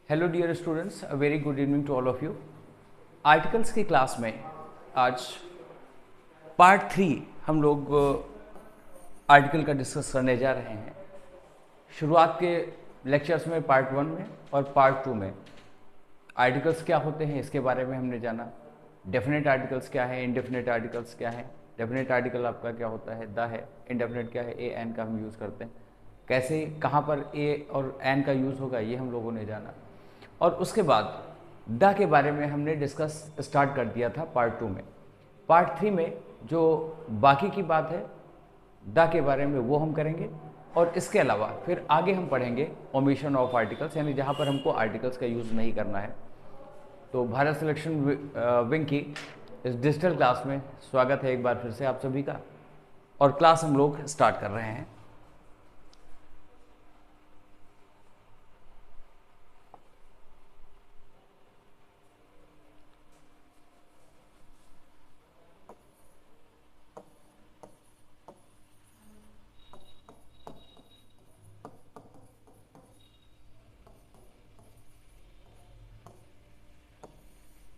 Hello dear students, a very good evening to all of you. Articles की class में आज part 3 हम लोग आर्टिकल का डिस्कस करने जा रहे हैं। शुरुआत के लेक्चर्स में पार्ट 1 में और पार्ट 2 में आर्टिकल्स क्या होते हैं इसके बारे में हमने जाना। डेफिनेट आर्टिकल्स क्या है, इनडेफिनेट आर्टिकल्स क्या है। डेफिनेट आर्टिकल आपका क्या होता है, द है। इनडेफिनेट क्या है, ए एन का हम यूज़ करते हैं। कैसे कहाँ पर ए और एन का यूज़ होगा ये हम लोगों ने जाना। और उसके बाद द के बारे में हमने डिस्कस स्टार्ट कर दिया था पार्ट 2 में। पार्ट 3 में जो बाकी की बात है द के बारे में वो हम करेंगे। और इसके अलावा फिर आगे हम पढ़ेंगे ओमिशन ऑफ आर्टिकल्स, यानी जहाँ पर हमको आर्टिकल्स का यूज़ नहीं करना है। तो भारत सिलेक्शन विंग की इस डिजिटल क्लास में स्वागत है एक बार फिर से आप सभी का। और क्लास हम लोग स्टार्ट कर रहे हैं।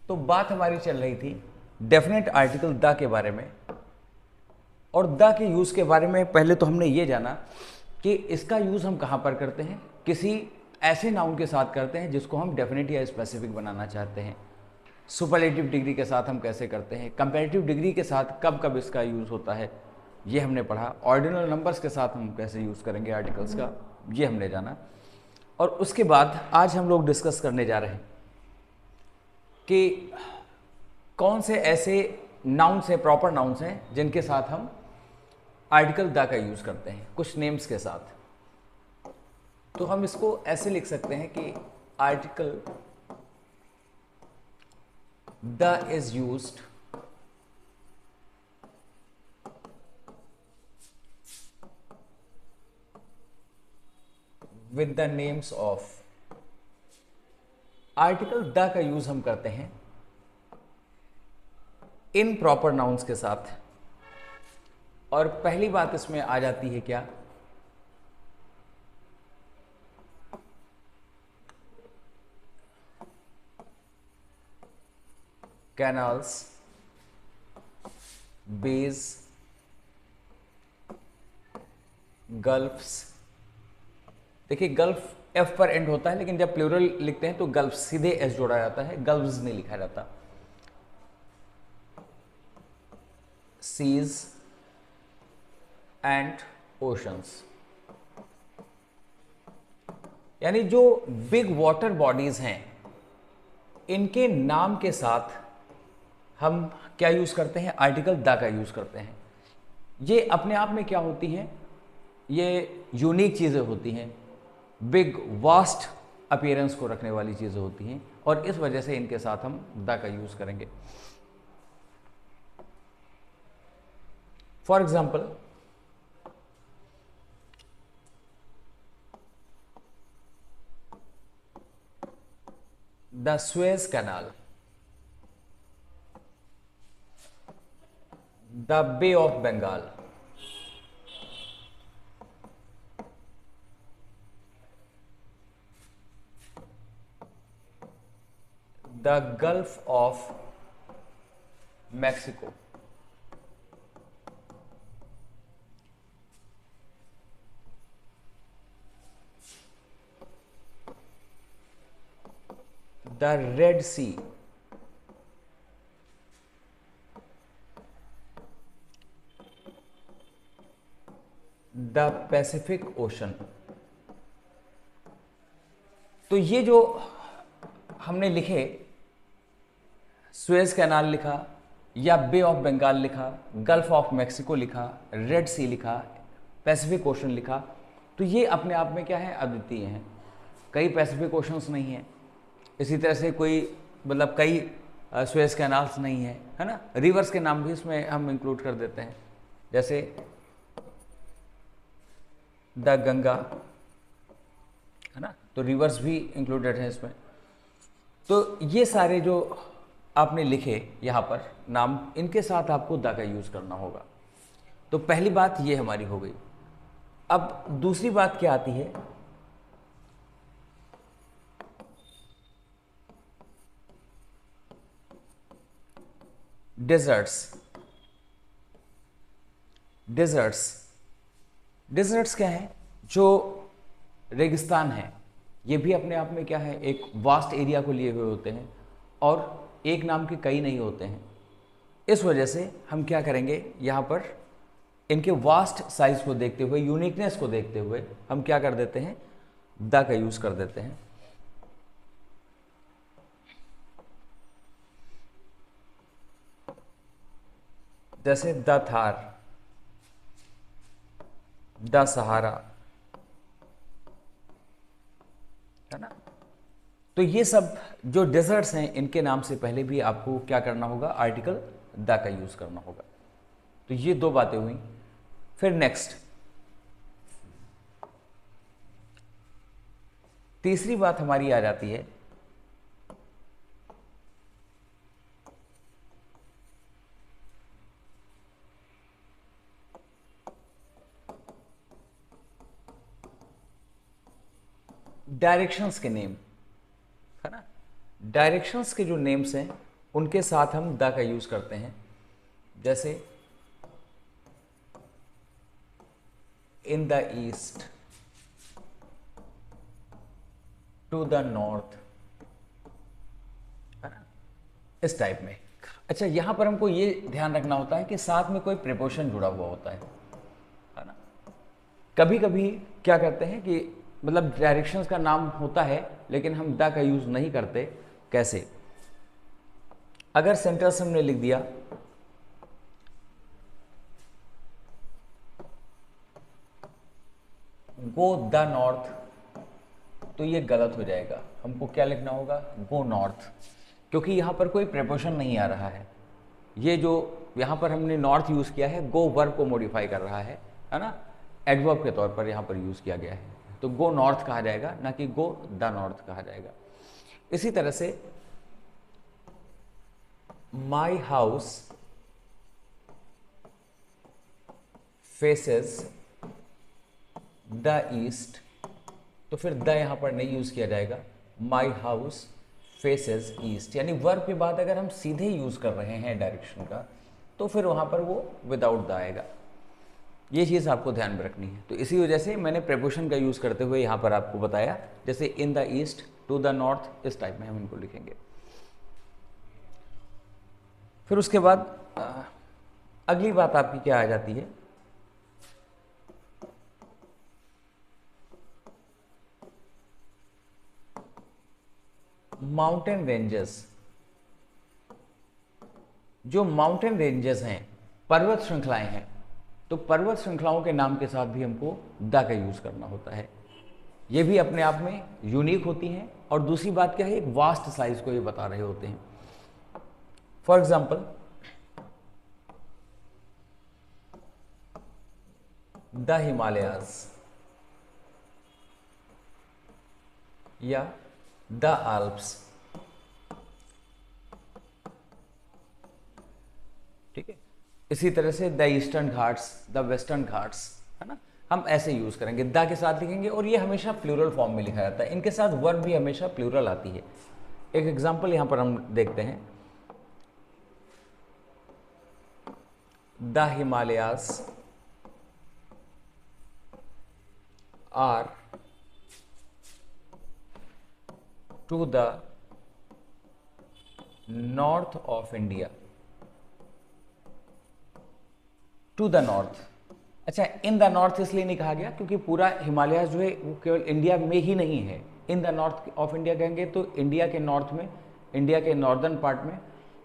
तो बात हमारी चल रही थी डेफिनेट आर्टिकल द के बारे में। और द के यूज़ के बारे में पहले तो हमने ये जाना कि इसका यूज़ हम कहाँ पर करते हैं। किसी ऐसे नाउन के साथ करते हैं जिसको हम डेफिनेट या स्पेसिफिक बनाना चाहते हैं। सुपरलेटिव डिग्री के साथ हम कैसे करते हैं, कंपैरेटिव डिग्री के साथ कब कब इसका यूज़ होता है ये हमने पढ़ा। ऑर्डिनल नंबर्स के साथ हम कैसे यूज़ करेंगे आर्टिकल्स का ये हमने जाना। और उसके बाद आज हम लोग डिस्कस करने जा रहे हैं कि कौन से ऐसे नाउन्स हैं, प्रॉपर नाउन्स हैं जिनके साथ हम आर्टिकल द का यूज़ करते हैं कुछ नेम्स के साथ। तो हम इसको ऐसे लिख सकते हैं कि article the is used with the names of. Article the का यूज हम करते हैं इन प्रॉपर नाउन्स के साथ। और पहली बात इसमें आ जाती है क्या, कैनाल्स, बेज, गल्फ्स। देखिए गल्फ एफ पर एंड होता है, लेकिन जब प्लूरल लिखते हैं तो गल्फ सीधे एस जोड़ा जाता है, गल्फ्स नहीं लिखा जाता। सीज एंड ओशंस, यानी जो बिग वाटर बॉडीज हैं इनके नाम के साथ हम क्या यूज करते हैं, आर्टिकल द का यूज करते हैं। ये अपने आप में क्या होती हैं, ये यूनिक चीज़ें होती हैं, बिग वास्ट अपीयरेंस को रखने वाली चीज़ें होती हैं, और इस वजह से इनके साथ हम द का यूज़ करेंगे। For example, the Suez Canal, the Bay of Bengal, the Gulf of Mexico, the Red Sea, the Pacific Ocean. तो ये जो हमने लिखे, सुएज कैनाल लिखा या बे ऑफ बंगाल लिखा, गल्फ ऑफ मैक्सिको लिखा, रेड सी लिखा, पैसिफिक ओशन लिखा, तो ये अपने आप में क्या है, अद्वितीय हैं। कई पैसिफिक ओशंस नहीं हैं, इसी तरह से कोई मतलब कई सुएज कैनाल्स नहीं है ना। रिवर्स के नाम भी इसमें हम इंक्लूड कर देते हैं, जैसे द गंगा, है ना, तो रिवर्स भी इंक्लूडेड है इसमें। तो ये सारे जो आपने लिखे यहाँ पर नाम, इनके साथ आपको द का यूज़ करना होगा। तो पहली बात ये हमारी हो गई। अब दूसरी बात क्या आती है, डेजर्ट्स, डेजर्ट्स, डेजर्ट्स क्या है? जो रेगिस्तान है, ये भी अपने आप में क्या है, एक वास्ट एरिया को लिए हुए होते हैं और एक नाम के कई नहीं होते हैं। इस वजह से हम क्या करेंगे, यहाँ पर इनके वास्ट साइज को देखते हुए, यूनिकनेस को देखते हुए हम क्या कर देते हैं, द का यूज कर देते हैं। जैसे द थार, द सहारा, है ना। तो ये सब जो डेजर्ट्स हैं, इनके नाम से पहले भी आपको क्या करना होगा, आर्टिकल द का यूज करना होगा। तो ये दो बातें हुई। फिर नेक्स्ट तीसरी बात हमारी आ जाती है डायरेक्शंस के नेम, है ना। डायरेक्शंस के जो नेम्स हैं उनके साथ हम द का यूज करते हैं। जैसे in the east, to the north, है ना, इस टाइप में। अच्छा, यहां पर हमको ये ध्यान रखना होता है कि साथ में कोई प्रीपोजिशन जुड़ा हुआ होता है ना। कभी कभी क्या करते हैं कि मतलब डायरेक्शंस का नाम होता है लेकिन हम द का यूज नहीं करते। कैसे? अगर सेंटेंस हमने लिख दिया गो द नॉर्थ, तो ये गलत हो जाएगा। हमको क्या लिखना होगा, गो नॉर्थ, क्योंकि यहां पर कोई प्रीपोजिशन नहीं आ रहा है। ये जो यहां पर हमने नॉर्थ यूज किया है, गो वर्ब को मॉडिफाई कर रहा है ना, एडवर्ब के तौर पर यहां पर यूज किया गया है। तो गो नॉर्थ कहा जाएगा, ना कि गो द नॉर्थ कहा जाएगा। इसी तरह से my house faces the east, तो फिर द यहां पर नहीं यूज किया जाएगा, माई हाउस फेसेस ईस्ट। यानी वर्ब के बाद अगर हम सीधे यूज कर रहे हैं डायरेक्शन का, तो फिर वहां पर वो विदाउट द आएगा। ये चीज़ आपको ध्यान में रखनी है। तो इसी वजह से मैंने प्रीपोजिशन का यूज़ करते हुए यहाँ पर आपको बताया, जैसे in the east, to the north, इस टाइप में हम इनको लिखेंगे। फिर उसके बाद अगली बात आपकी क्या आ जाती है, माउंटेन रेंजेस। जो माउंटेन रेंजेस हैं, पर्वत श्रृंखलाएं हैं, तो पर्वत श्रृंखलाओं के नाम के साथ भी हमको द का यूज करना होता है। ये भी अपने आप में यूनिक होती हैं। और दूसरी बात क्या है, एक वास्ट साइज को ये बता रहे होते हैं। फॉर एग्जाम्पल, द हिमालयाज या द आल्प्स, ठीक है। इसी तरह से the eastern Ghats, the western Ghats, है ना, हम ऐसे यूज करेंगे, द के साथ लिखेंगे। और ये हमेशा प्लूरल फॉर्म में लिखा जाता है। इनके साथ वर्ब भी हमेशा प्लूरल आती है। एक एग्जांपल यहां पर हम देखते हैं, the Himalayas are to the north of India, to the north. अच्छा, इन द नॉर्थ इसलिए नहीं कहा गया क्योंकि पूरा हिमालय जो है वो केवल इंडिया में ही नहीं है। In the north of India कहेंगे तो इंडिया के नॉर्थ में, इंडिया के नॉर्दर्न पार्ट में।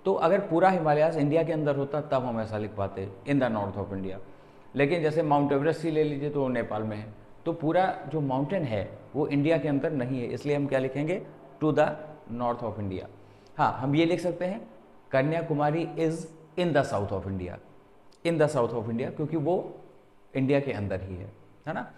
तो अगर पूरा हिमालयाज इंडिया के अंदर होता तब हम ऐसा लिख पाते, in the north of India. लेकिन जैसे माउंट एवरेस्ट ही ले लीजिए तो नेपाल में है, तो पूरा जो माउंटेन है वो इंडिया के अंदर नहीं है, इसलिए हम क्या लिखेंगे, to the north of India. हाँ, हम ये लिख सकते हैं, Kanyakumari is in the south of India, in the south of India, क्योंकि वो इंडिया के अंदर ही है ना।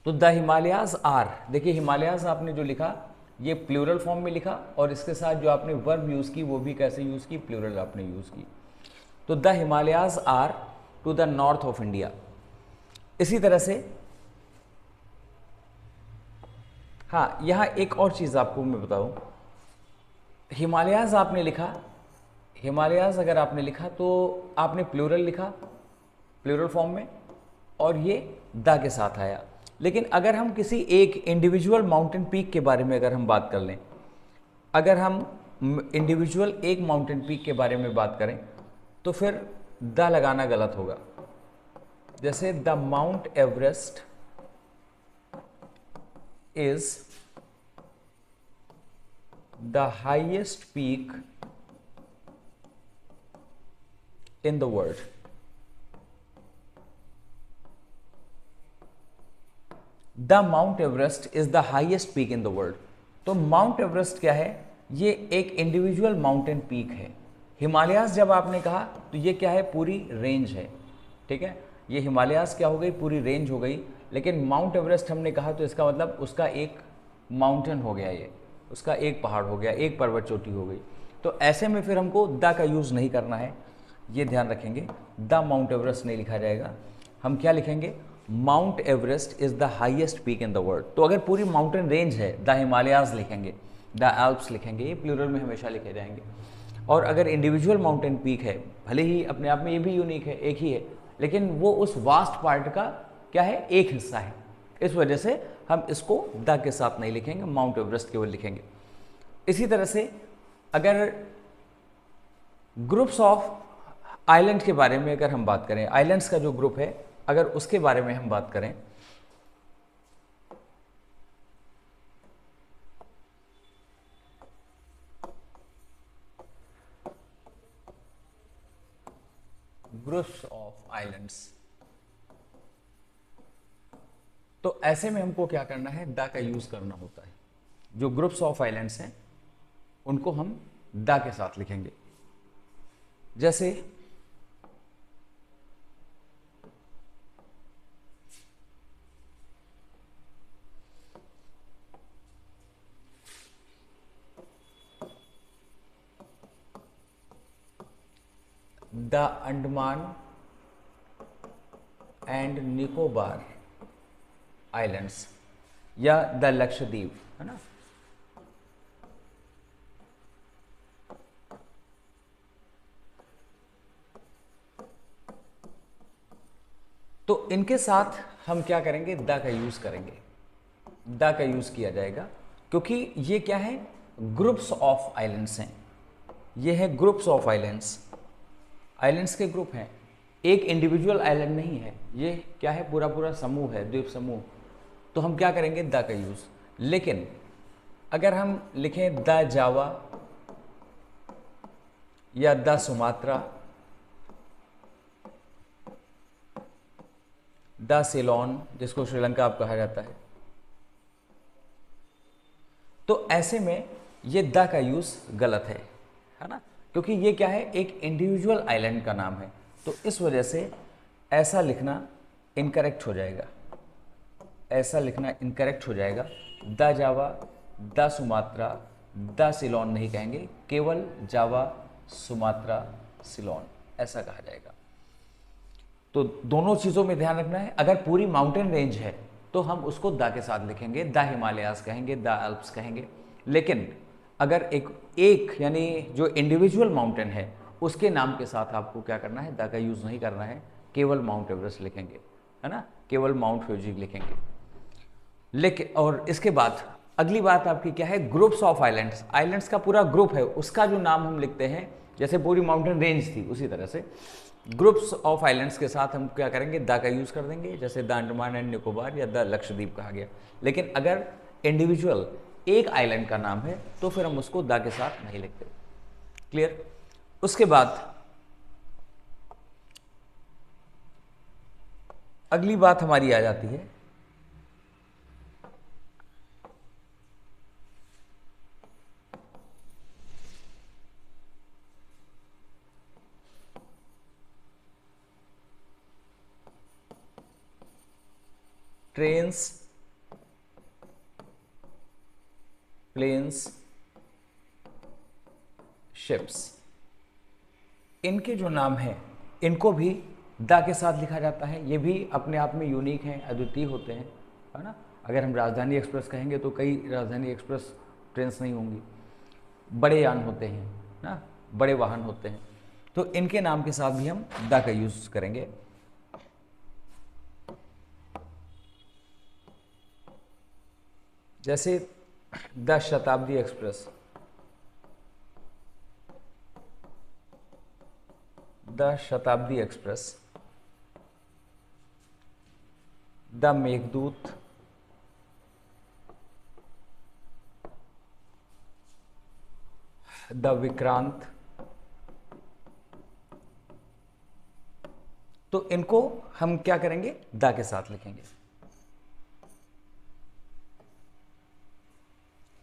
तो द हिमालयाज आर, देखिए हिमालयाज आपने जो लिखा ये प्लूरल फॉर्म में लिखा, और इसके साथ जो आपने वर्ब यूज की वो भी कैसे यूज की, प्लूरल आपने यूज की। तो the Himalayas are to the north of India. इसी तरह से हाँ, यहां एक और चीज आपको मैं बताऊं, हिमालयाज आपने लिखा, हिमालयाज अगर आपने लिखा तो आपने प्लूरल लिखा, प्लूरल फॉर्म में, और ये द के साथ आया। लेकिन अगर हम किसी एक इंडिविजुअल माउंटेन पीक के बारे में अगर हम बात कर लें, अगर हम इंडिविजुअल एक माउंटेन पीक के बारे में बात करें तो फिर द लगाना गलत होगा। जैसे the mount Everest is the highest peak in the world. The mount Everest is the highest peak in the world. तो माउंट एवरेस्ट क्या है? ये एक इंडिविजुअल माउंटेन पीक है। हिमालयाज जब आपने कहा तो ये क्या है? पूरी रेंज है, ठीक है। ये हिमालयाज क्या हो गई? पूरी रेंज हो गई। लेकिन माउंट एवरेस्ट हमने कहा तो इसका मतलब उसका एक माउंटेन हो गया, ये उसका एक पहाड़ हो गया, एक पर्वत चोटी हो गई। तो ऐसे में फिर हमको द का यूज़ नहीं करना है, ये ध्यान रखेंगे। द माउंट एवरेस्ट नहीं लिखा जाएगा, हम क्या लिखेंगे? Mount Everest is the highest peak in the world. तो अगर पूरी माउंटेन रेंज है, द हिमालयाज लिखेंगे, द एल्प्स लिखेंगे, ये प्लूरल में हमेशा लिखे जाएंगे। और अगर इंडिविजुअल माउंटेन पीक है, भले ही अपने आप में ये भी यूनिक है, एक ही है, लेकिन वो उस वास्ट पार्ट का क्या है? एक हिस्सा है। इस वजह से हम इसको द के साथ नहीं लिखेंगे, माउंट एवरेस्ट केवल लिखेंगे। इसी तरह से अगर ग्रुप्स ऑफ आइलैंड के बारे में अगर हम बात करें, आइलैंड्स का जो ग्रुप है अगर उसके बारे में हम बात करें, ग्रुप्स ऑफ आइलैंड्स, तो ऐसे में हमको क्या करना है? द का यूज करना होता है। जो ग्रुप्स ऑफ आइलैंड्स हैं उनको हम द के साथ लिखेंगे। जैसे the Andaman and Nicobar islands या द लक्षद्वीप, है ना। तो इनके साथ हम क्या करेंगे? द का यूज करेंगे, द का यूज किया जाएगा, क्योंकि ये क्या है? ग्रुप्स ऑफ आइलैंड्स हैं। ये है ग्रुप्स ऑफ आइलैंड्स, आइलैंड्स के ग्रुप हैं, एक इंडिविजुअल आइलैंड नहीं है। ये क्या है? पूरा पूरा समूह है, द्वीप समूह। तो हम क्या करेंगे? द का यूज। लेकिन अगर हम लिखें द जावा या द सुमात्रा, द सिलोन, जिसको श्रीलंका आप कहा जाता है, तो ऐसे में ये द का यूज गलत है ना, क्योंकि ये क्या है? एक इंडिविजुअल आइलैंड का नाम है। तो इस वजह से ऐसा लिखना इनकरेक्ट हो जाएगा, ऐसा लिखना इनकरेक्ट हो जाएगा। The Java, the Sumatra, the Ceylon नहीं कहेंगे, केवल जावा, सुमात्रा, सिलोन ऐसा कहा जाएगा। तो दोनों चीज़ों में ध्यान रखना है। अगर पूरी माउंटेन रेंज है तो हम उसको द के साथ लिखेंगे, द हिमालयाज कहेंगे, द एल्प्स कहेंगे। लेकिन अगर एक यानी जो इंडिविजुअल माउंटेन है उसके नाम के साथ आपको क्या करना है? द का यूज़ नहीं करना है, केवल माउंट एवरेस्ट लिखेंगे, है ना, केवल माउंट फ्यूजी लिखेंगे। लेकिन और इसके बाद अगली बात आपकी क्या है? ग्रुप्स ऑफ आइलैंड्स, आइलैंड्स का पूरा ग्रुप है, उसका जो नाम हम लिखते हैं, जैसे पूरी माउंटेन रेंज थी उसी तरह से ग्रुप्स ऑफ आइलैंड्स के साथ हम क्या करेंगे? द का यूज़ कर देंगे, जैसे द अंडमान एंड निकोबार या द लक्षद्वीप कहा गया। लेकिन अगर इंडिविजुअल एक आइलैंड का नाम है तो फिर हम उसको द के साथ नहीं लिखते। क्लियर? उसके बाद अगली बात हमारी आ जाती है ट्रेन्स, प्लेन्स, शिप्स। इनके जो नाम हैं इनको भी द के साथ लिखा जाता है। ये भी अपने आप में यूनिक हैं, अद्वितीय होते हैं, है ना। अगर हम राजधानी एक्सप्रेस कहेंगे तो कई राजधानी एक्सप्रेस ट्रेन्स नहीं होंगी, बड़े यान होते हैं ना। बड़े वाहन होते हैं, तो इनके नाम के साथ भी हम द का यूज करेंगे। जैसे द शताब्दी एक्सप्रेस, द शताब्दी express, the Meghdoot, the Vikrant. तो इनको हम क्या करेंगे, द के साथ लिखेंगे।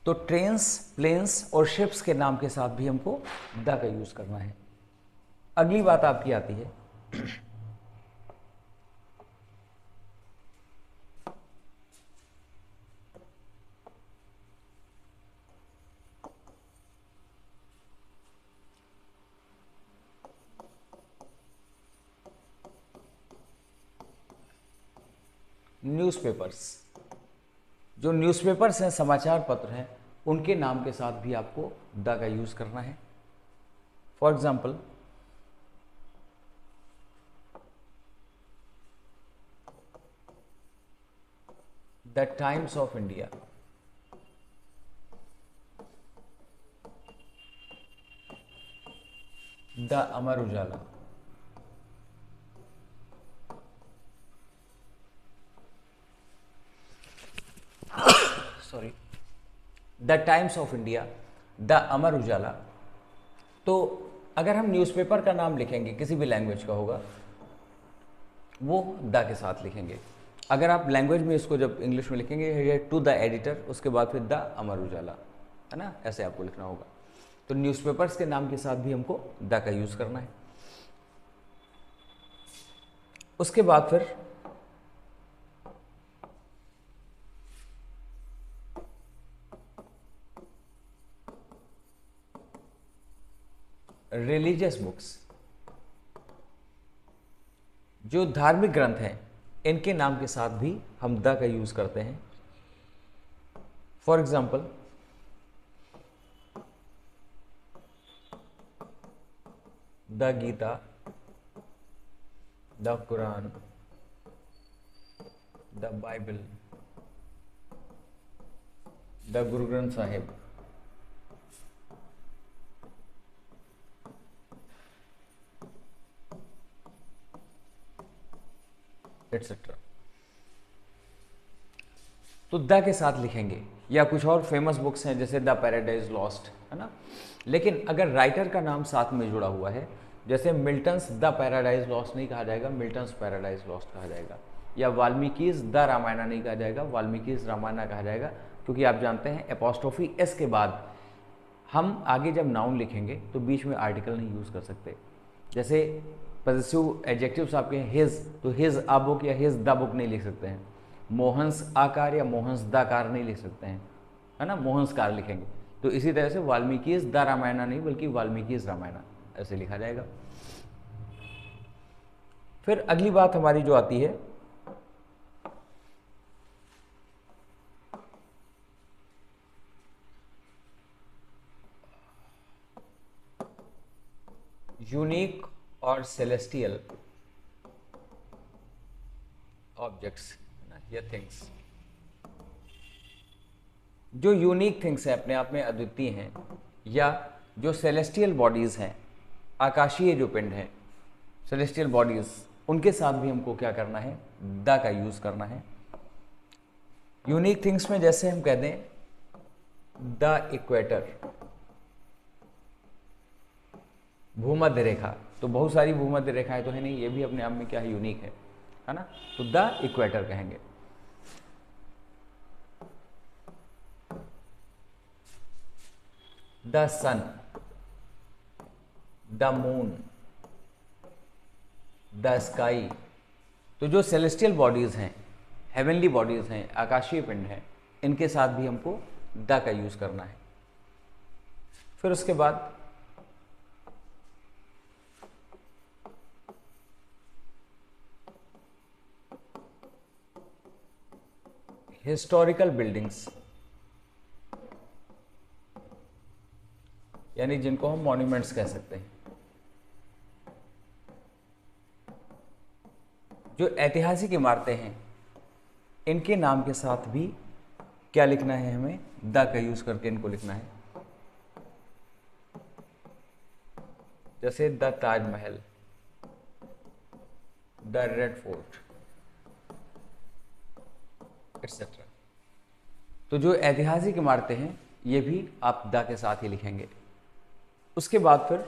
तो ट्रेन्स, प्लेन्स और शिप्स के नाम के साथ भी हमको द का यूज करना है। अगली बात आपकी आती है न्यूज़पेपर्स। जो न्यूज़पेपर्स हैं, समाचार पत्र हैं, उनके नाम के साथ भी आपको द का यूज करना है। For example, the Times of India, the Amar Ujala, sorry, the Times of India, the Amar Ujala. तो अगर हम न्यूज़पेपर का नाम लिखेंगे, किसी भी लैंग्वेज का होगा, वो द के साथ लिखेंगे। अगर आप लैंग्वेज में इसको जब इंग्लिश में लिखेंगे, टू द एडिटर, उसके बाद फिर द अमर उजाला, है ना, ऐसे आपको लिखना होगा। तो न्यूज़पेपर्स के नाम के साथ भी हमको द का यूज़ करना है। उसके बाद फिर रिलीजियस बुक्स, जो धार्मिक ग्रंथ हैं, इनके नाम के साथ भी हम द का यूज करते हैं। For example, the Gita, the Quran, the Bible, the Guru Granth Sahib, etcetera. तो द के साथ लिखेंगे। या कुछ और फेमस बुक्स हैं जैसे द पैराडाइज लॉस्ट, है ना। लेकिन अगर राइटर का नाम साथ में जुड़ा हुआ है, जैसे मिल्टन्स द पैराडाइज लॉस्ट नहीं कहा जाएगा, मिल्टन्स पैराडाइज लॉस्ट कहा जाएगा। या वाल्मीकिस द रामायणा नहीं कहा जाएगा, वाल्मीकिस रामायणा कहा जाएगा। क्योंकि आप जानते हैं एपोस्ट्रोफी एस के बाद हम आगे जब नाउन लिखेंगे तो बीच में आर्टिकल नहीं यूज़ कर सकते। जैसे पॉजिटिव एडजेक्टिव्स आपके हैं हिज, तो हिज अ बुक या हिज द बुक नहीं लिख सकते हैं। मोहन्स आकार या मोहन्स द कार नहीं लिख सकते हैं, है ना, मोहन्स कार लिखेंगे। तो इसी तरह से वाल्मीकिस द रामायणा नहीं बल्कि वाल्मीकिस रामायणा ऐसे लिखा जाएगा। फिर अगली बात हमारी जो आती है, यूनिक और सेलेस्टियल ऑब्जेक्ट्स या थिंग्स। जो यूनिक थिंग्स हैं, अपने आप में अद्वितीय हैं, या जो सेलेस्टियल बॉडीज़ हैं, आकाशीय जो पिंड हैं, सेलेस्टियल बॉडीज़, उनके साथ भी हमको क्या करना है, द का यूज़ करना है। यूनिक थिंग्स में जैसे हम कह दें द इक्वेटर, भूमध्य रेखा, तो बहुत सारी भूमध्य रेखाएं तो है नहीं, ये भी अपने आप में क्या है, यूनिक है ना। तो द इक्वेटर कहेंगे। The sun, the moon, the sky. तो जो सेलेस्टियल बॉडीज़ हैं, हेवनली बॉडीज़ हैं, आकाशीय पिंड हैं, इनके साथ भी हमको द का यूज़ करना है। फिर उसके बाद हिस्टोरिकल बिल्डिंग्स, यानी जिनको हम मॉन्यूमेंट्स कह सकते हैं। जो ऐतिहासिक इमारतें हैं इनके नाम के साथ भी क्या लिखना है, हमें द का यूज करके इनको लिखना है। जैसे the Taj Mahal, the red fort etcetera. तो जो ऐतिहासिक इमारतें हैं ये भी आप द के साथ ही लिखेंगे। उसके बाद फिर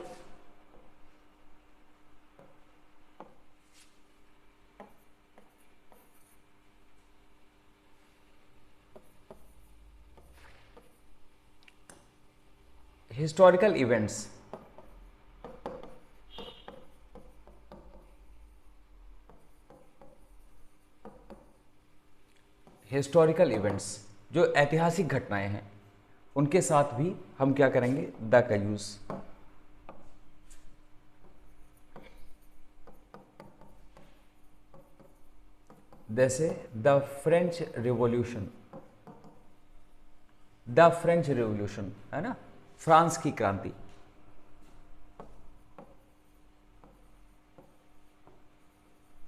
हिस्टोरिकल इवेंट्स। हिस्टोरिकल इवेंट्स जो ऐतिहासिक घटनाएं हैं उनके साथ भी हम क्या करेंगे, द का यूज। जैसे the French revolution, the French revolution है ना, फ्रांस की क्रांति।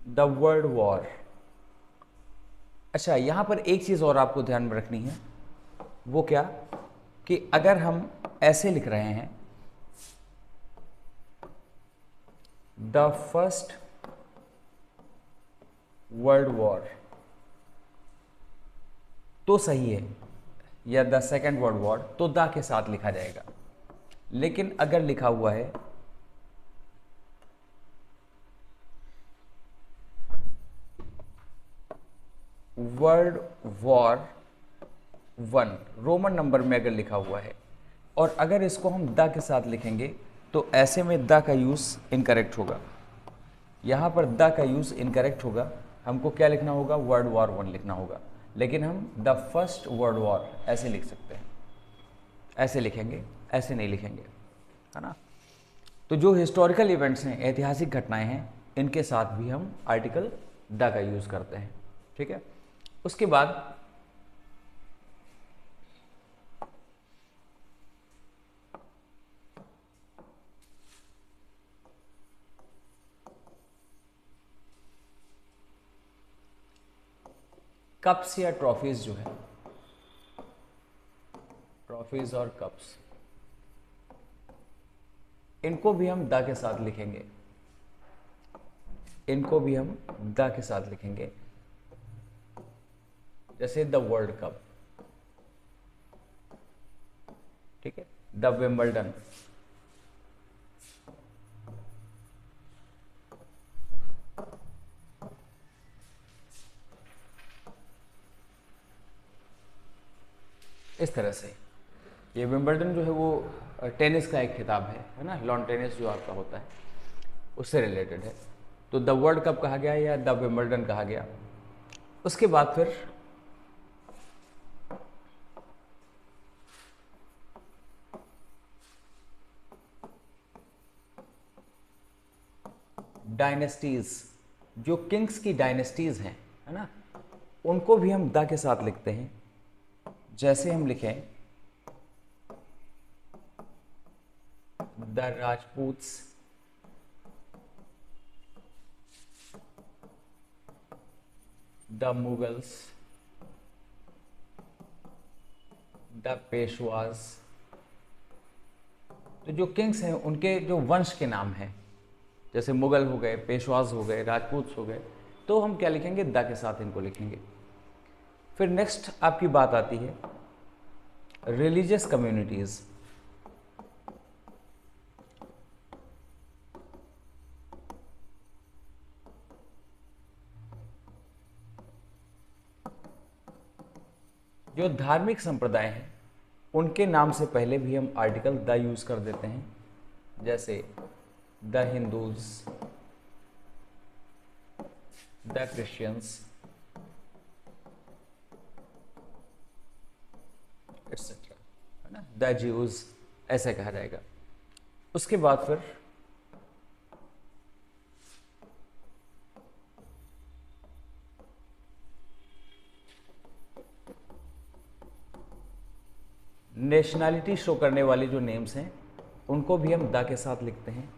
The world war. अच्छा, यहां पर एक चीज और आपको ध्यान में रखनी है, वो क्या कि अगर हम ऐसे लिख रहे हैं द फर्स्ट वर्ल्ड वॉर तो सही है, या द सेकेंड वर्ल्ड वॉर तो द के साथ लिखा जाएगा। लेकिन अगर लिखा हुआ है world war one, Roman number में अगर लिखा हुआ है, और अगर इसको हम द के साथ लिखेंगे तो ऐसे में द का यूज इनकरेक्ट होगा। यहां पर द का यूज इनकरेक्ट होगा, हमको क्या लिखना होगा, वर्ल्ड वॉर वन लिखना होगा। लेकिन हम द फर्स्ट वर्ल्ड वॉर ऐसे लिख सकते हैं, ऐसे लिखेंगे, ऐसे नहीं लिखेंगे, है ना। तो जो हिस्टोरिकल इवेंट्स हैं, ऐतिहासिक घटनाएं हैं, इनके साथ भी हम आर्टिकल द का यूज करते हैं, ठीक है। उसके बाद कप्स या ट्रॉफीज जो है, ट्रॉफीज और कप्स, इनको भी हम द के साथ लिखेंगे, इनको भी हम द के साथ लिखेंगे। जैसे द वर्ल्ड कप, ठीक है, द विंबलडन, इस तरह से। ये विंबलडन जो है वो टेनिस का एक खिताब है ना, लॉन टेनिस जो आपका होता है उससे रिलेटेड है। तो द वर्ल्ड कप कहा गया या द विंबलडन कहा गया। उसके बाद फिर डायनेस्टीज, जो किंग्स की डायनेस्टीज हैं, है ना, उनको भी हम द के साथ लिखते हैं। जैसे हम लिखें द राजपूत्स, द मुगल्स, द पेशवाज। तो जो किंग्स हैं उनके जो वंश के नाम हैं, जैसे मुगल हो गए, पेशवाज हो गए, राजपूत हो गए, तो हम क्या लिखेंगे, द के साथ इनको लिखेंगे। फिर नेक्स्ट आपकी बात आती है रिलीजियस कम्युनिटीज। जो धार्मिक संप्रदाय हैं उनके नाम से पहले भी हम आर्टिकल द यूज कर देते हैं। जैसे the Hindus, the Christians etcetera, है ना, द ज्यूज, ऐसे कहा जाएगा। उसके बाद फिर नेशनैलिटी शो करने वाले जो नेम्स हैं उनको भी हम द के साथ लिखते हैं।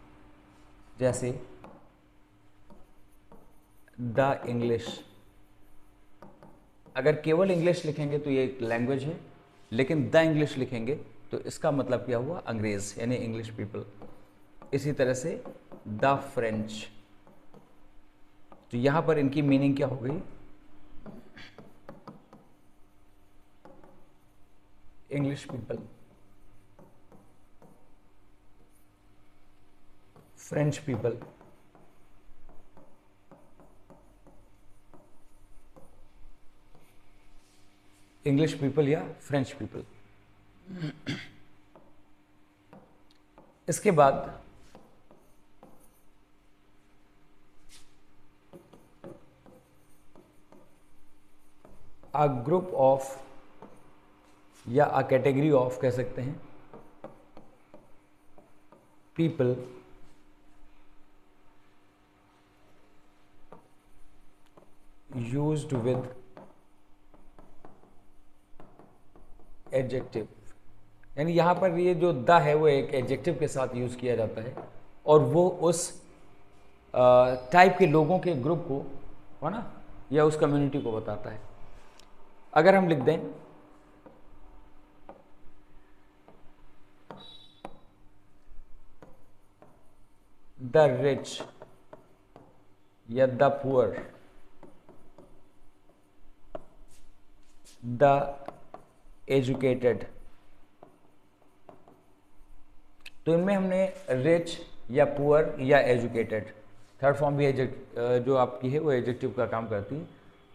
जैसे द इंग्लिश, अगर केवल इंग्लिश लिखेंगे तो ये एक लैंग्वेज है, लेकिन द इंग्लिश लिखेंगे तो इसका मतलब क्या हुआ, अंग्रेज यानी इंग्लिश पीपल। इसी तरह से द फ्रेंच, तो यहां पर इनकी मीनिंग क्या हो गई, English people, French people. English people या फ्रेंच पीपल। इसके बाद अ ग्रुप ऑफ या अ कैटेगरी ऑफ कह सकते हैं, पीपल यूज्ड विद एडजेक्टिव, यानी यहां पर ये जो द है वो एक एडजेक्टिव के साथ यूज किया जाता है और वो उस टाइप के लोगों के ग्रुप को, है ना, या उस कम्युनिटी को बताता है। अगर हम लिख दें द रिच या द पुअर, द एजुकेटेड, तो इनमें हमने रिच या पुअर या एजुकेटेड, थर्ड फॉर्म भी जो आपकी है वो एडजेक्टिव का काम करती है।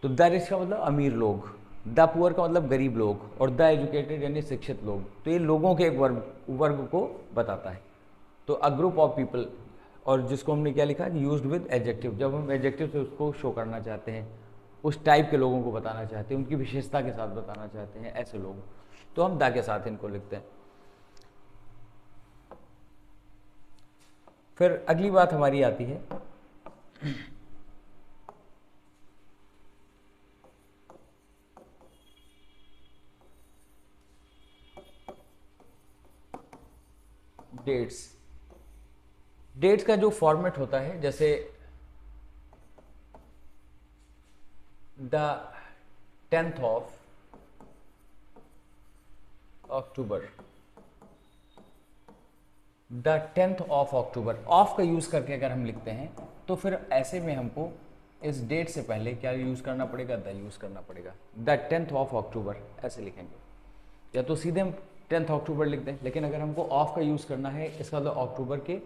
तो द रिच का मतलब अमीर लोग, द पुअर का मतलब गरीब लोग, और द एजुकेटेड यानी शिक्षित लोग। तो ये लोगों के एक वर्ग को बताता है। तो अ ग्रुप ऑफ पीपल, और जिसको हमने क्या लिखा है, यूज्ड विद एडजेक्टिव, जब हम एडजेक्टिव से उसको शो करना चाहते हैं, उस टाइप के लोगों को बताना चाहते हैं, उनकी विशेषता के साथ बताना चाहते हैं, ऐसे लोग, तो हम द के साथ इनको लिखते हैं। फिर अगली बात हमारी आती है डेट्स। डेट्स का जो फॉर्मेट होता है, जैसे the 10th of October, the 10th of October, of का यूज करके अगर हम लिखते हैं तो फिर ऐसे में हमको इस डेट से पहले क्या यूज करना पड़ेगा, द यूज करना पड़ेगा। द 10th ऑफ अक्टूबर ऐसे लिखेंगे, या तो सीधे हम 10th अक्टूबर लिख दें, लेकिन अगर हमको ऑफ का यूज करना है, इसका मतलब अक्टूबर के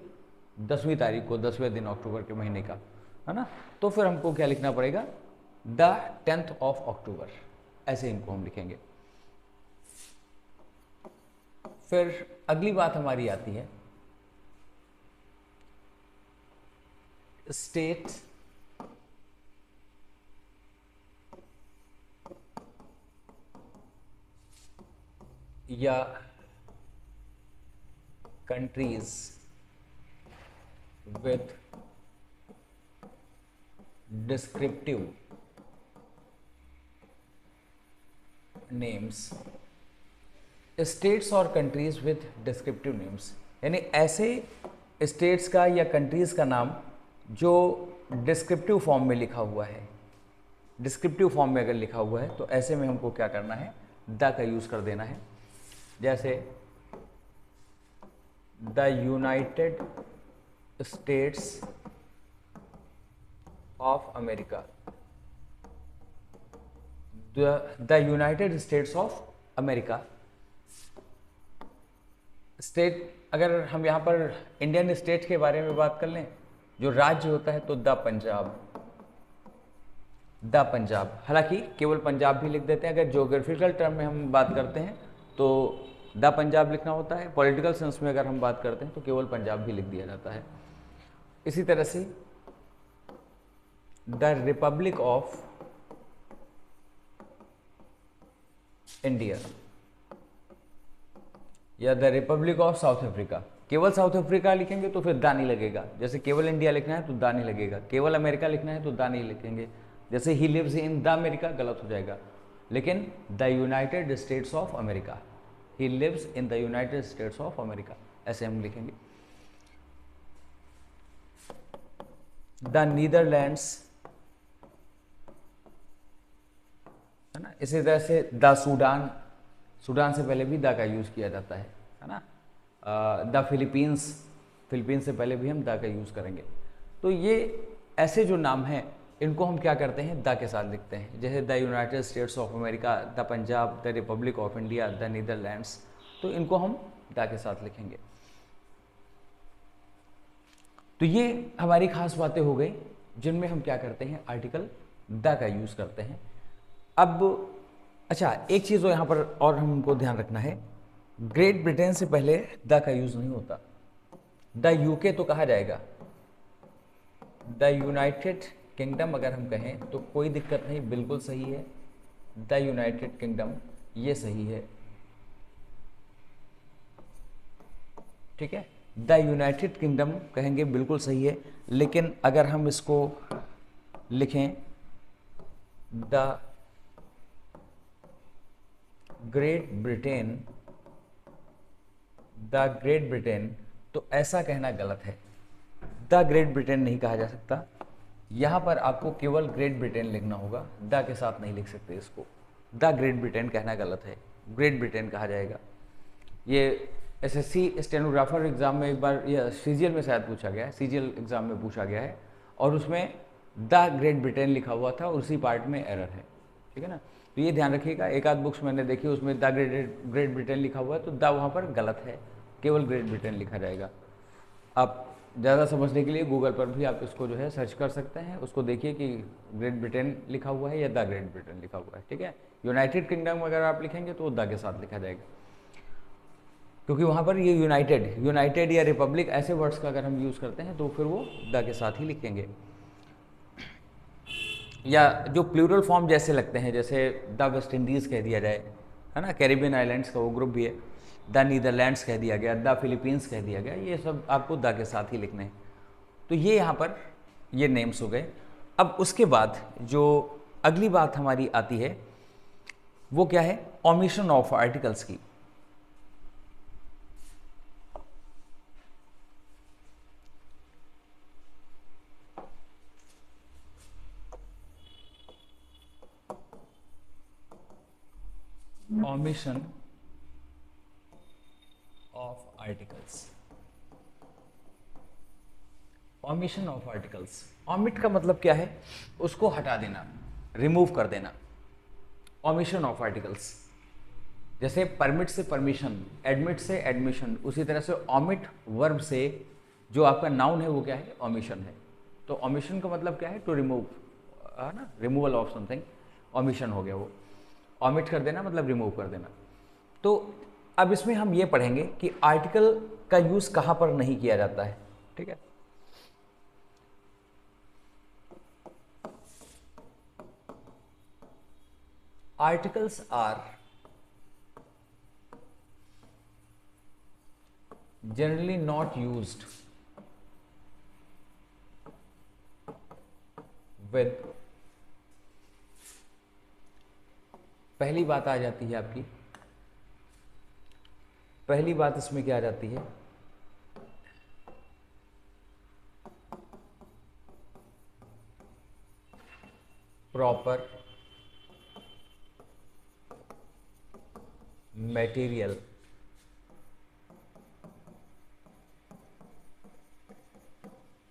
10वीं तारीख को, 10वें दिन अक्टूबर के महीने का, है ना, तो फिर हमको क्या लिखना पड़ेगा, द 10th ऑफ अक्टूबर, ऐसे इनको हम लिखेंगे। फिर अगली बात हमारी आती है स्टेट या countries with descriptive names. States और कंट्रीज विथ डिस्क्रिप्टिव नेम्स, यानी ऐसे स्टेट्स का या कंट्रीज का नाम जो डिस्क्रिप्टिव फॉर्म में लिखा हुआ है। डिस्क्रिप्टिव फॉर्म में अगर लिखा हुआ है तो ऐसे में हमको क्या करना है, द का यूज कर देना है। जैसे the United States of America, the United States of America. State, अगर हम यहाँ पर इंडियन स्टेट के बारे में बात कर लें, जो राज्य होता है, तो द पंजाब, द पंजाब। हालांकि केवल पंजाब भी लिख देते हैं। अगर ज्योग्राफिकल टर्म में हम बात करते हैं तो द पंजाब लिखना होता है। पॉलिटिकल सेंस में अगर हम बात करते हैं तो केवल पंजाब भी लिख दिया जाता है। इसी तरह से द रिपब्लिक ऑफ इंडिया या the Republic of south Africa. केवल साउथ अफ्रीका लिखेंगे तो फिर दा नहीं लगेगा। जैसे केवल इंडिया लिखना है तो दा नहीं लगेगा। केवल अमेरिका लिखना है तो दा नहीं लिखेंगे। जैसे he lives in the America, गलत हो जाएगा। लेकिन the United States of America, he lives in the United States of America, ऐसे हम लिखेंगे। द नीदरलैंड्स, है ना। इसी तरह से द सूडान, सूडान से पहले भी द का यूज़ किया जाता है ना। द फिलीपींस, फिलीपींस से पहले भी हम द का यूज़ करेंगे। तो ये ऐसे जो नाम हैं इनको हम क्या करते हैं, द के साथ लिखते हैं। जैसे the United States of America, the Punjab, the Republic of India, the Netherlands, तो इनको हम द के साथ लिखेंगे। तो ये हमारी खास बातें हो गई जिनमें हम क्या करते हैं, आर्टिकल द का यूज़ करते हैं। अब अच्छा, एक चीज़ यहाँ पर और हमको ध्यान रखना है, ग्रेट ब्रिटेन से पहले द का यूज़ नहीं होता। द यूके तो कहा जाएगा, द यूनाइटेड किंगडम अगर हम कहें तो कोई दिक्कत नहीं, बिल्कुल सही है। द यूनाइटेड किंगडम ये सही है, ठीक है। द यूनाइटेड किंगडम कहेंगे बिल्कुल सही है। लेकिन अगर हम इसको लिखें the great Britain, the great Britain, तो ऐसा कहना गलत है। द ग्रेट ब्रिटेन नहीं कहा जा सकता। यहाँ पर आपको केवल ग्रेट ब्रिटेन लिखना होगा, द के साथ नहीं लिख सकते इसको। द ग्रेट ब्रिटेन कहना गलत है, ग्रेट ब्रिटेन कहा जाएगा। ये एसएससी स्टेनोग्राफर एग्जाम में एक बार, यह सीजीएल में शायद पूछा गया है, सीजीएल एग्जाम में पूछा गया है, और उसमें द ग्रेट ब्रिटेन लिखा हुआ था और उसी पार्ट में एरर है, ठीक है ना। तो ये ध्यान रखिएगा। एक आध बुक्स मैंने देखी उसमें द ग्रेट ब्रिटेन लिखा हुआ है, तो द वहाँ पर गलत है, केवल ग्रेट ब्रिटेन लिखा जाएगा। आप ज़्यादा समझने के लिए गूगल पर भी आप इसको जो है सर्च कर सकते हैं, उसको देखिए कि ग्रेट ब्रिटेन लिखा हुआ है या द ग्रेट ब्रिटेन लिखा हुआ है, ठीक है। यूनाइटेड किंगडम अगर आप लिखेंगे तो द के साथ लिखा जाएगा, क्योंकि वहाँ पर ये यूनाइटेड या रिपब्लिक ऐसे वर्ड्स का अगर हम यूज़ करते हैं तो फिर वो द के साथ ही लिखेंगे। या जो प्लूरल फॉर्म जैसे लगते हैं, जैसे द वेस्ट इंडीज़ कह दिया जाए, है ना, कैरिबियन आइलैंड्स का वो ग्रुप भी है, द नीदरलैंड्स कह दिया गया, द फिलीपींस कह दिया गया, ये सब आपको द के साथ ही लिखने हैं। तो ये यहाँ पर ये नेम्स हो गए। अब उसके बाद जो अगली बात हमारी आती है वो क्या है, ओमिशन ऑफ आर्टिकल्स की। Omission of articles, omission of articles, omit का मतलब क्या है, उसको हटा देना, रिमूव कर देना। ओमिशन ऑफ आर्टिकल्स, जैसे परमिट से परमिशन, एडमिट से एडमिशन, उसी तरह से ओमिट वर्ब से जो आपका नाउन है वो क्या है, ओमिशन है। तो ओमिशन का मतलब क्या है, टू रिमूव, है ना, रिमूवल ऑफ समथिंग, ओमिशन हो गया वो। ओमिट कर देना मतलब रिमूव कर देना। तो अब इसमें हम ये पढ़ेंगे कि आर्टिकल का यूज़ कहाँ पर नहीं किया जाता है, ठीक है। Articles are generally not used with, पहली बात आ जाती है आपकी, पहली बात इसमें क्या आ जाती है, प्रॉपर मटेरियल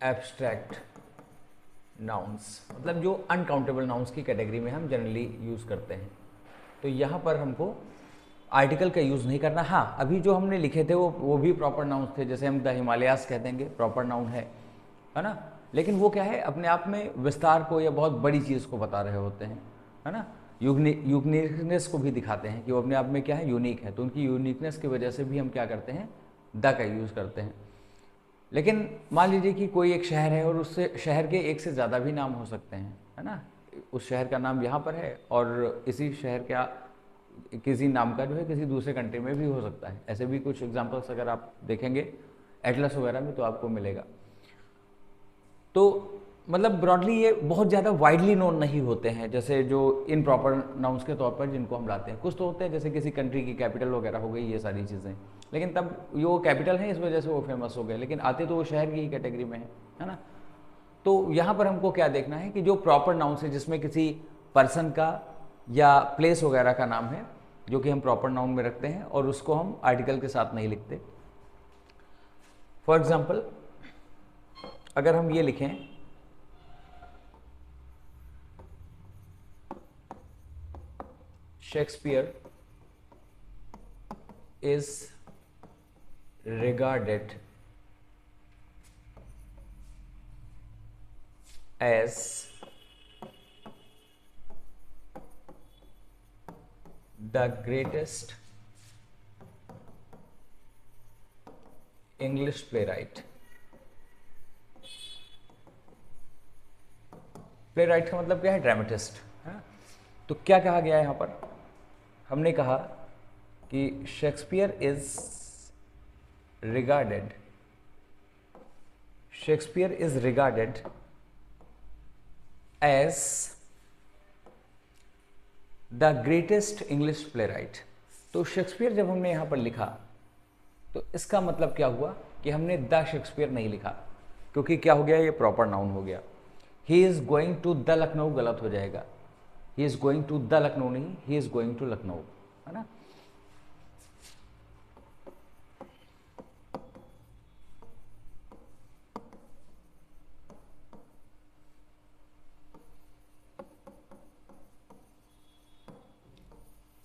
एब्स्ट्रैक्ट नाउन्स, मतलब जो अनकाउंटेबल नाउन्स की कैटेगरी में हम जनरली यूज़ करते हैं। तो यहाँ पर हमको आर्टिकल का यूज़ नहीं करना। हाँ, अभी जो हमने लिखे थे वो भी प्रॉपर नाउन्स थे, जैसे हम द हिमालयास कह देंगे, प्रॉपर नाउन है ना। लेकिन वो क्या है, अपने आप में विस्तार को या बहुत बड़ी चीज़ को बता रहे होते हैं, है ना। यूनिकनेस को भी दिखाते हैं कि वो अपने आप में क्या है, यूनिक है। तो उनकी यूनिकनेस की वजह से भी हम क्या करते हैं, द का यूज़ करते हैं। लेकिन मान लीजिए कि कोई एक शहर है और उससे शहर के एक से ज़्यादा भी नाम हो सकते हैं, है ना। उस शहर का नाम यहाँ पर है और इसी शहर का किसी नाम का जो है किसी दूसरे कंट्री में भी हो सकता है। ऐसे भी कुछ एग्जांपल्स अगर आप देखेंगे एटलस वगैरह में तो आपको मिलेगा। तो मतलब ब्रॉडली ये बहुत ज़्यादा वाइडली नोन नहीं होते हैं, जैसे जो इन प्रॉपर नाउंस के तौर पर जिनको हम लाते हैं। कुछ तो होते हैं जैसे किसी कंट्री की कैपिटल वगैरह हो गई, ये सारी चीज़ें, लेकिन तब ये वो कैपिटल है इस वजह से वो फेमस हो गए, लेकिन आते तो वो शहर की ही कैटेगरी में है ना। तो यहाँ पर हमको क्या देखना है कि जो प्रॉपर नाउंस है जिसमें किसी पर्सन का या प्लेस वगैरह का नाम है, जो कि हम प्रॉपर नाउन में रखते हैं और उसको हम आर्टिकल के साथ नहीं लिखते। फॉर एग्जाम्पल अगर हम ये लिखें Shakespeare is regarded as the greatest English playwright। Playwright का मतलब क्या है? ड्रामेटिस्ट है। तो क्या कहा गया है यहाँ पर? हमने कहा कि Shakespeare is regarded as the greatest English playwright. तो शेक्सपियर जब हमने यहाँ पर लिखा तो इसका मतलब क्या हुआ कि हमने द शेक्सपियर नहीं लिखा, क्योंकि क्या हो गया, ये प्रॉपर नाउन हो गया। He is going to the Lucknow गलत हो जाएगा, he is going to the Lucknow नहीं, he is going to Lucknow, है ना।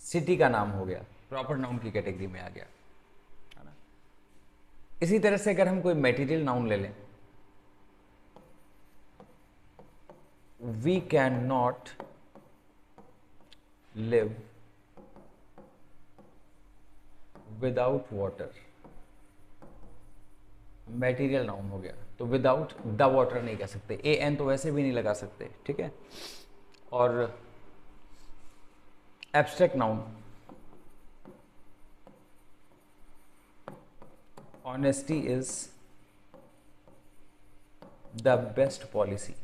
सिटी का नाम हो गया, प्रॉपर नाउन की कैटेगरी में आ गया, है ना। इसी तरह से अगर हम कोई मटेरियल नाउन ले लें, we can not live without water, material noun हो गया। तो विदाउट द वाटर नहीं कह सकते, ए एन तो वैसे भी नहीं लगा सकते, ठीक है। और abstract noun, honesty is the best policy,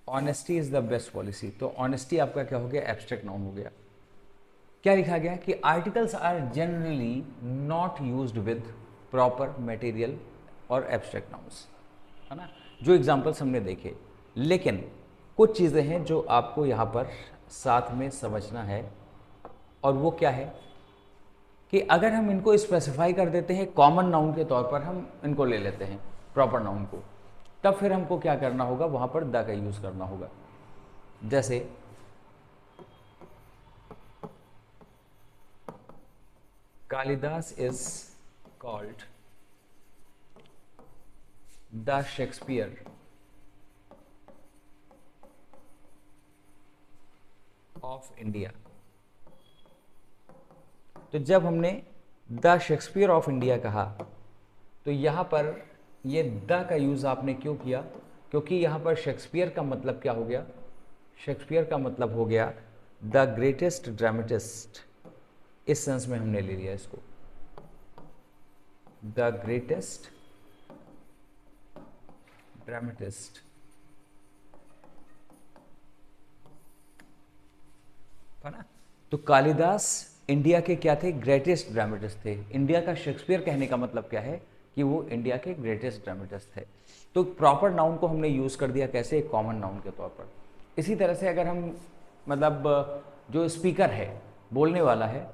honesty is the best policy. तो ऑनेस्टी आपका क्या हो गया? एब्स्ट्रैक्ट नाउन हो गया। क्या लिखा गया कि articles are generally not used with proper material और एब्स्ट्रैक्ट नाउन्स, है ना। जो एग्जांपल्स हमने देखे, लेकिन कुछ चीज़ें हैं जो आपको यहाँ पर साथ में समझना है, और वो क्या है कि अगर हम इनको स्पेसिफाई कर देते हैं कॉमन नाउन के तौर पर, हम इनको ले लेते हैं प्रॉपर नाउन को, तब फिर हमको क्या करना होगा, वहाँ पर द का यूज़ करना होगा। जैसे Kalidas is called the Shakespeare of India. तो जब हमने द शेक्सपियर ऑफ इंडिया कहा तो यहाँ पर ये द का यूज़ आपने क्यों किया? क्योंकि यहाँ पर शेक्सपियर का मतलब क्या हो गया? शेक्सपियर का मतलब हो गया द ग्रेटेस्ट ड्रामेटिस्ट। इस सेंस में हमने ले लिया इसको, द ग्रेटेस्ट ड्रामेटिस्ट, है ना। तो कालिदास इंडिया के क्या थे? ग्रेटेस्ट ड्रामेटिस्ट थे। इंडिया का शेक्सपियर कहने का मतलब क्या है कि वो इंडिया के ग्रेटेस्ट ड्रामेटिस्ट थे। तो प्रॉपर नाउन को हमने यूज़ कर दिया कैसे? एक कॉमन नाउन के तौर पर। इसी तरह से अगर हम मतलब जो स्पीकर है, बोलने वाला है,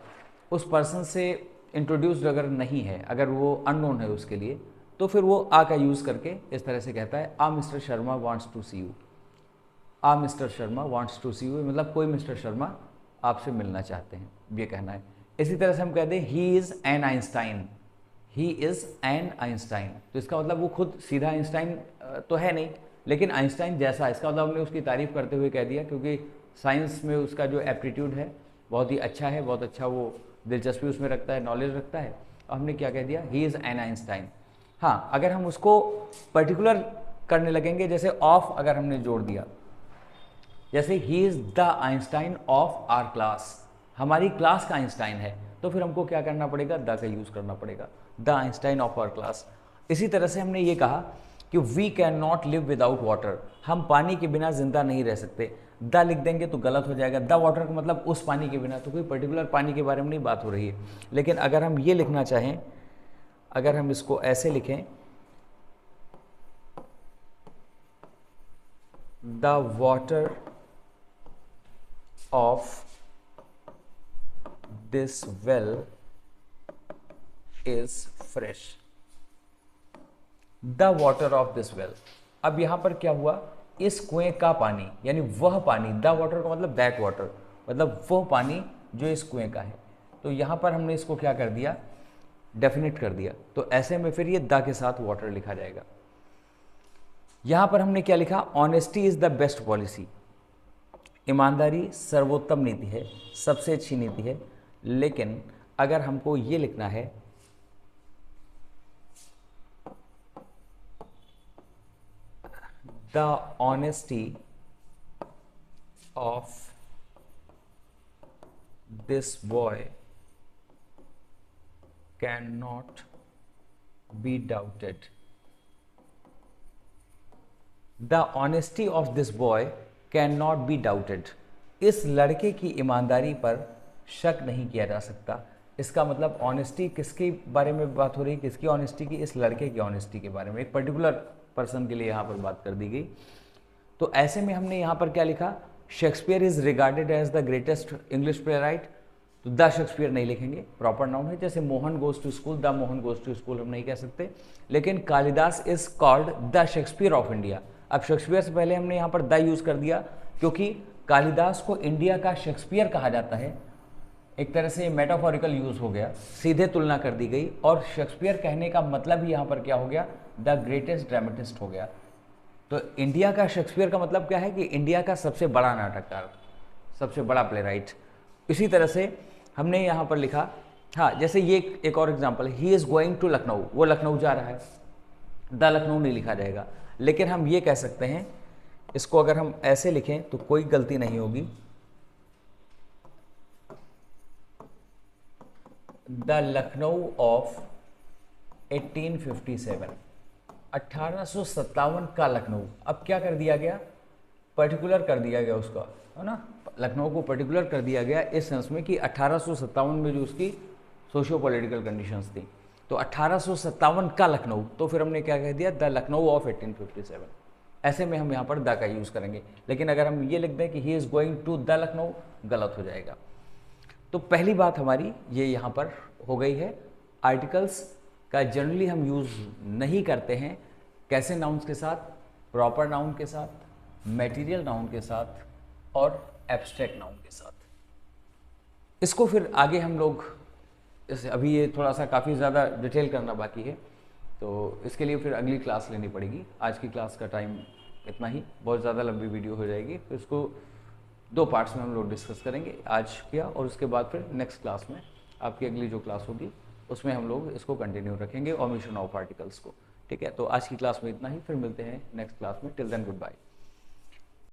उस पर्सन से इंट्रोड्यूस्ड अगर नहीं है, अगर वो अननोन है उसके लिए, तो फिर वो आ का यूज़ करके इस तरह से कहता है, uh mister Sharma wants to see you, uh mister Sharma wants to see you, मतलब कोई मिस्टर शर्मा आपसे मिलना चाहते हैं, ये कहना है। इसी तरह से हम कहते हैं he is an Einstein, he is an Einstein. तो इसका मतलब वो खुद सीधा आइंस्टाइन तो है नहीं, लेकिन आइंस्टाइन जैसा, इसका मतलब हमने उसकी तारीफ़ करते हुए कह दिया, क्योंकि साइंस में उसका जो एप्टीट्यूड है बहुत ही अच्छा है, बहुत अच्छा वो दिलचस्पी उसमें रखता है, नॉलेज रखता है। और हमने क्या कह दिया? He is an Einstein. हाँ, अगर हम उसको पर्टिकुलर करने लगेंगे, जैसे ऑफ अगर हमने जोड़ दिया, जैसे he is the Einstein of our class, हमारी क्लास का आइंस्टाइन है, तो फिर हमको क्या करना पड़ेगा? द का यूज़ करना पड़ेगा, the Einstein of our class. इसी तरह से हमने ये कहा कि we can not live without water, हम पानी के बिना जिंदा नहीं रह सकते। द लिख देंगे तो गलत हो जाएगा, द वाटर का मतलब उस पानी के बिना, तो कोई पर्टिकुलर पानी के बारे में नहीं बात हो रही है। लेकिन अगर हम ये लिखना चाहें, अगर हम इसको ऐसे लिखें, the water of this well is fresh, the water of this well. अब यहां पर क्या हुआ, इस कुएं का पानी, यानी वह पानी, द वाटर का मतलब दैट वाटर, मतलब वह पानी जो इस कुएं का है। तो यहां पर हमने इसको क्या कर दिया, डेफिनेट कर दिया। तो ऐसे में फिर ये द के साथ वाटर लिखा जाएगा। यहां पर हमने क्या लिखा, honesty is the best policy, ईमानदारी सर्वोत्तम नीति है, सबसे अच्छी नीति है। लेकिन अगर हमको ये लिखना है, the honesty of this boy can not be doubted, the honesty of this boy can not be doubted, इस लड़के की ईमानदारी पर शक नहीं किया जा सकता। इसका मतलब ऑनेस्टी किसके बारे में बात हो रही है, किसकी ऑनेस्टी की, इस लड़के की ऑनेस्टी के बारे में, एक पर्टिकुलर पर्सन के लिए यहाँ पर बात कर दी गई। तो ऐसे में हमने यहाँ पर क्या लिखा, Shakespeare is regarded as the greatest English playwright, तो द शेक्सपियर नहीं लिखेंगे, प्रॉपर नाउन है। जैसे Mohan goes to school, the Mohan goes to school हम नहीं कह सकते। लेकिन Kalidas is called the Shakespeare of India. अब शेक्सपियर से पहले हमने यहाँ पर द यूज कर दिया, क्योंकि कालिदास को इंडिया का शेक्सपियर कहा जाता है। एक तरह से मेटाफोरिकल यूज हो गया, सीधे तुलना कर दी गई, और शेक्सपियर कहने का मतलब ही यहाँ पर क्या हो गया, द ग्रेटेस्ट ड्रामेटिस्ट हो गया। तो इंडिया का शेक्सपियर का मतलब क्या है कि इंडिया का सबसे बड़ा नाटककार, सबसे बड़ा प्ले राइट। इसी तरह से हमने यहाँ पर लिखा, हाँ जैसे ये एक और एग्जाम्पल है, he is going to Lucknow, वो लखनऊ जा रहा है, द लखनऊ नहीं लिखा जाएगा। लेकिन हम ये कह सकते हैं, इसको अगर हम ऐसे लिखें तो कोई गलती नहीं होगी, द लखनऊ ऑफ 1857, 1857 का लखनऊ। अब क्या कर दिया गया, पर्टिकुलर कर दिया गया उसका, है ना, लखनऊ को पर्टिकुलर कर दिया गया इस सेंस में कि 1857 में जो उसकी सोशियो पॉलिटिकल कंडीशंस थी, तो 1857 का लखनऊ, तो फिर हमने क्या कह दिया, द लखनऊ ऑफ 1857। ऐसे में हम यहाँ पर द का यूज़ करेंगे। लेकिन अगर हम ये लिख दें कि he is going to the Lucknow, गलत हो जाएगा। तो पहली बात हमारी ये यहाँ पर हो गई है, आर्टिकल्स का जनरली हम यूज़ नहीं करते हैं, कैसे नाउन्स के साथ, प्रॉपर नाउन के साथ, मटेरियल नाउन के साथ और एब्स्ट्रैक्ट नाउन के साथ। इसको फिर आगे हम लोग, अभी ये थोड़ा सा काफ़ी ज़्यादा डिटेल करना बाकी है, तो इसके लिए फिर अगली क्लास लेनी पड़ेगी। आज की क्लास का टाइम इतना ही, बहुत ज़्यादा लंबी वीडियो हो जाएगी, तो इसको 2 पार्ट्स में हम लोग डिस्कस करेंगे, आज किया और उसके बाद फिर नेक्स्ट क्लास में, आपकी अगली जो क्लास होगी उसमें हम लोग इसको कंटिन्यू रखेंगे, ओमिशन ऑफ आर्टिकल्स को। ठीक है, तो आज की क्लास में इतना ही, फिर मिलते हैं नेक्स्ट क्लास में। Till then good bye.